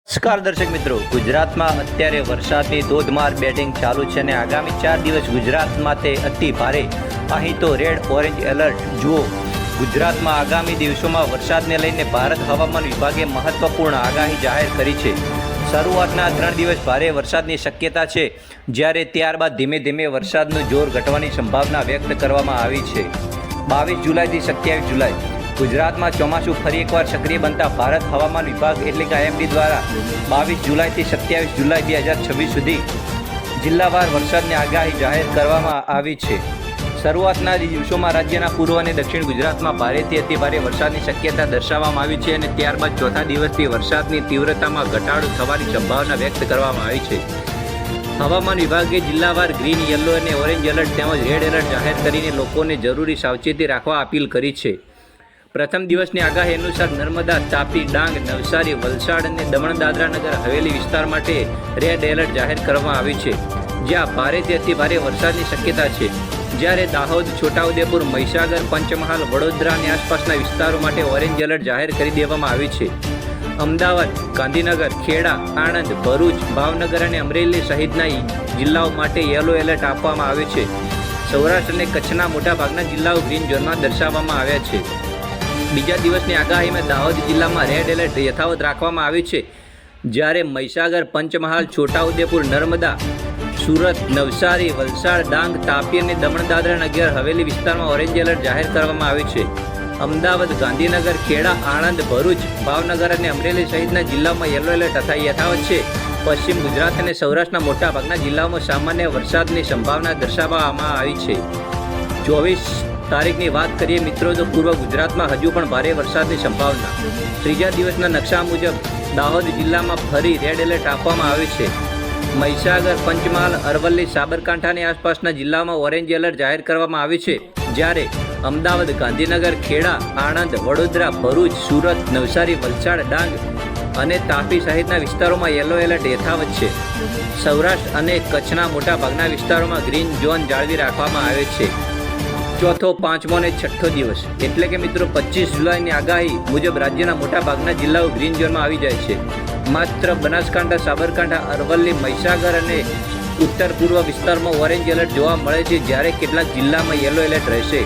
નમસ્કાર દર્શક મિત્રો, ગુજરાતમાં અત્યારે વરસાદની ધોધમાર બેટિંગ ચાલુ છે અને આગામી 4 દિવસ ગુજરાત માટે અતિ ભારે. અહીં તો રેડ ઓરેન્જ એલર્ટ જુઓ. ગુજરાતમાં આગામી દિવસોમાં વરસાદને લઈને ભારત હવામાન વિભાગે મહત્વપૂર્ણ આગાહી જાહેર કરી છે. શરૂઆતના 3 દિવસ ભારે વરસાદની શક્યતા છે, જ્યારે ત્યારબાદ ધીમે ધીમે વરસાદનું જોર ઘટવાની સંભાવના વ્યક્ત કરવામાં આવી છે. 22 જુલાઈથી 27 જુલાઈ ગુજરાતમાં ચોમાસું ફરી એકવાર સક્રિય બનતા ભારત હવામાન વિભાગ એટલે કે IMD દ્વારા 22 જુલાઈથી 27 જુલાઈ 2026 સુધી જિલ્લાવાર વરસાદની આગાહી જાહેર કરવામાં આવી છે. શરૂઆતના દિવસોમાં રાજ્યના પૂર્વ અને દક્ષિણ ગુજરાતમાં ભારેથી અતિભારે વરસાદની શક્યતા દર્શાવવામાં આવી છે અને ત્યારબાદ ચોથા દિવસથી વરસાદની તીવ્રતામાં ઘટાડો થવાની સંભાવના વ્યક્ત કરવામાં આવી છે. હવામાન વિભાગે જિલ્લાવાર ગ્રીન, યલો અને ઓરેન્જ એલર્ટ તેમજ રેડ એલર્ટ જાહેર કરીને લોકોને જરૂરી સાવચેતી રાખવા અપીલ કરી છે. પ્રથમ દિવસની આગાહી અનુસાર નર્મદા, તાપી, ડાંગ, નવસારી, વલસાડ અને દમણ દાદરા નગર હવેલી વિસ્તાર માટે રેડ એલર્ટ જાહેર કરવામાં આવ્યું છે, જ્યાં ભારેથી અતિભારે વરસાદની શક્યતા છે. જ્યારે દાહોદ, છોટાઉદેપુર, મહીસાગર, પંચમહાલ, વડોદરા અને આસપાસના વિસ્તારો માટે ઓરેન્જ એલર્ટ જાહેર કરી દેવામાં આવ્યું છે. અમદાવાદ, ગાંધીનગર, ખેડા, આણંદ, ભરૂચ, ભાવનગર અને અમરેલી સહિતના જિલ્લાઓ માટે યલો એલર્ટ આપવામાં આવ્યું છે. સૌરાષ્ટ્ર અને કચ્છના મોટાભાગના જિલ્લાઓ ગ્રીન ઝોનમાં દર્શાવવામાં આવ્યા છે. બીજા દિવસની આગાહીમાં દાહોદ જિલ્લામાં રેડ એલર્ટ યથાવત રાખવામાં આવ્યું છે, જ્યારે મહીસાગર, પંચમહાલ, છોટાઉદેપુર, નર્મદા, સુરત, નવસારી, વલસાડ, ડાંગ, તાપી અને દમણ દાદરા નગર હવેલી વિસ્તારમાં ઓરેન્જ એલર્ટ જાહેર કરવામાં આવ્યું છે. અમદાવાદ, ગાંધીનગર, ખેડા, આણંદ, ભરૂચ, ભાવનગર અને અમરેલી સહિતના જિલ્લાઓમાં યલો એલર્ટ યથાવત છે. પશ્ચિમ ગુજરાત અને સૌરાષ્ટ્રના મોટાભાગના જિલ્લાઓમાં સામાન્ય વરસાદની સંભાવના દર્શાવવામાં આવી છે. 24 તારીખની વાત કરીએ મિત્રો, તો પૂર્વ ગુજરાતમાં હજુ પણ ભારે વરસાદની સંભાવના. ત્રીજા દિવસના નકશા મુજબ દાહોદ જિલ્લામાં ફરી રેડ એલર્ટ આપવામાં આવ્યું છે. મહીસાગર, પંચમહાલ, અરવલ્લી, સાબરકાંઠા અને આસપાસના જિલ્લામાં ઓરેન્જ એલર્ટ જાહેર કરવામાં આવ્યું છે, જ્યારે અમદાવાદ, ગાંધીનગર, ખેડા, આણંદ, વડોદરા, ભરૂચ, સુરત, નવસારી, વલસાડ, ડાંગ અને તાપી સહિતના વિસ્તારોમાં યલો એલર્ટ યથાવત છે. સૌરાષ્ટ્ર અને કચ્છના મોટાભાગના વિસ્તારોમાં ગ્રીન ઝોન જાળવી રાખવામાં આવે છે. ચોથો, પાંચમો અને છઠ્ઠો દિવસ એટલે કે મિત્રો 25 જુલાઈની આગાહી મુજબ રાજ્યના મોટાભાગના જિલ્લાઓ ગ્રીન ઝોનમાં આવી જાય છે. માત્ર બનાસકાંઠા, સાબરકાંઠા, અરવલ્લી, મહીસાગર અને ઉત્તર પૂર્વ વિસ્તારમાં ઓરેન્જ એલર્ટ જોવા મળે છે, જ્યારે કેટલાક જિલ્લામાં યલો એલર્ટ રહેશે.